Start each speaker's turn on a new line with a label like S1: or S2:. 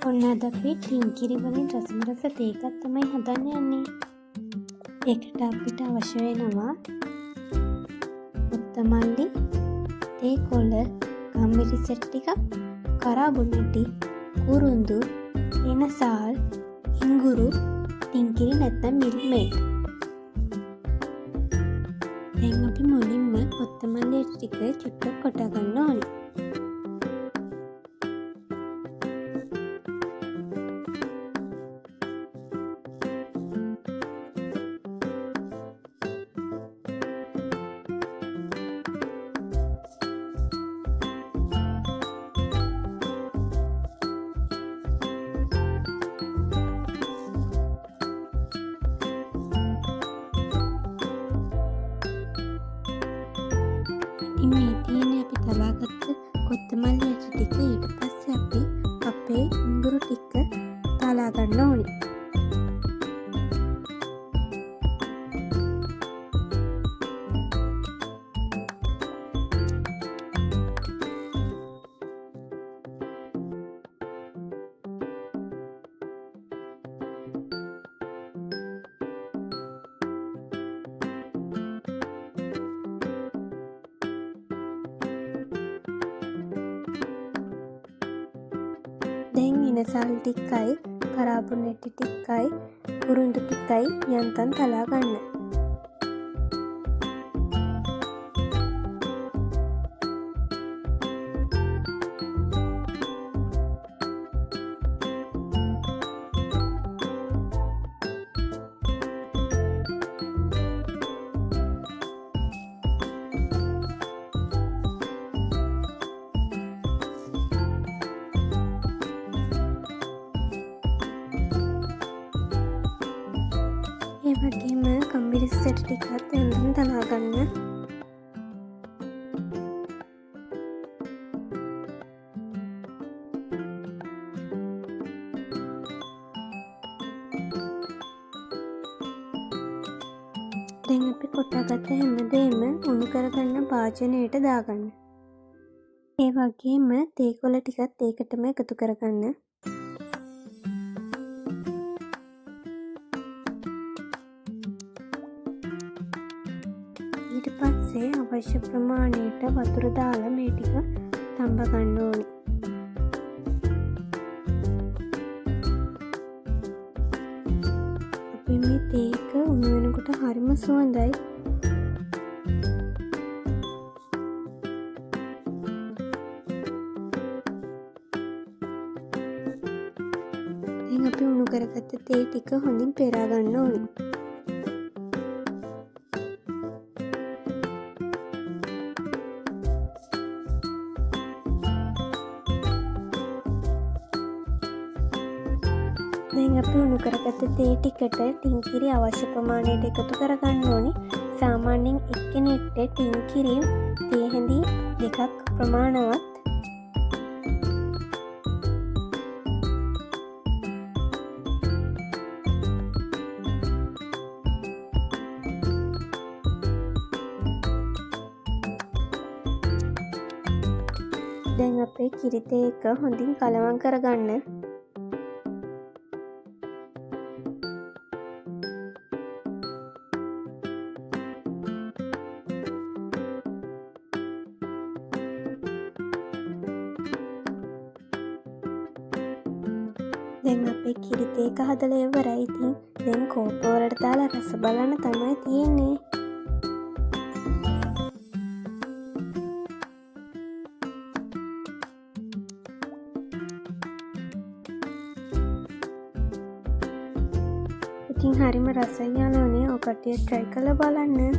S1: ඔන්න අද අපි ටින්කිරි වලින් රසමරස තේ එකක් තමයි හදන්න යන්නේ. ඒකට අපිට අවශ්‍ය වෙනවා කොත්තමල්ලි, තේ කොළ, ගම්මිරිස් ටිකක්, කරාබුණටි, කුරුඳු, එනසාල්, ඉඟුරු, ටින්කිරි නැත්නම් මිල්ක් මේඩ්. දැන් අපි මුලින්ම කොත්තමල්ලි ටික චුට්ටක් කොටා ගන්න ඕනේ. මේ තියෙන අපි තලාගත්ත කොත්තමල්ලි ටික ඊට පස්සේ අපි අපේ ඉඟුරු ටික තලා ගන්න ඕනේ. දැන් එනසල් ටිකයි, කරාබුණටි ටිකයි, කුරුඳු ටිකයි යන්තම් තලා ගන්න. ඒ වගේම ගම්මිරිස් ටිකත් යන්තම් තලා ගන්න. දැන් අපි කොටාගත්ත හැමදේම උණු කරගන්න භාජනයට දාගන්න. ඒ වගේම තේ කොළ ටිකත් ඒකටම එකතු කරගන්න. ඊට පස්සේ අවශ්‍ය ප්‍රමාණයට වතුර දාලා මේ ටික තඹ ගන්න ඕනේ. අපි මේ තේ එක උණු වෙනකොට හරිම සුවඳයි. දැන් අපි උණු කරගත්ත තේ ටික හොඳින් පෙරා ගන්න ඕනේ. දැන් අපි උණු කරගත්ත තේ ටිකට ටින්කිරි අවශ්‍ය ප්‍රමාණයට එකතු කරගන්න ඕනේ. සාමාන්‍යයෙන් එක්කෙනෙක්ට ටින්කිරි තේ හැඳි 2ක් ප්‍රමාණවත්. දැන් අපේ කිරි තේ එක හොඳින් කලවම් කරගන්න. දැන් අපේ කිරි තේ එක හදලා ඉවරයි. ඉතින් දැන් කෝප්ප වලට දාලා රස බලන්න තමයි තියෙන්නේ. ඉතින් හරිම රසයි යාළුවනේ. ඔය කට්ටිය try කරලා බලන්න.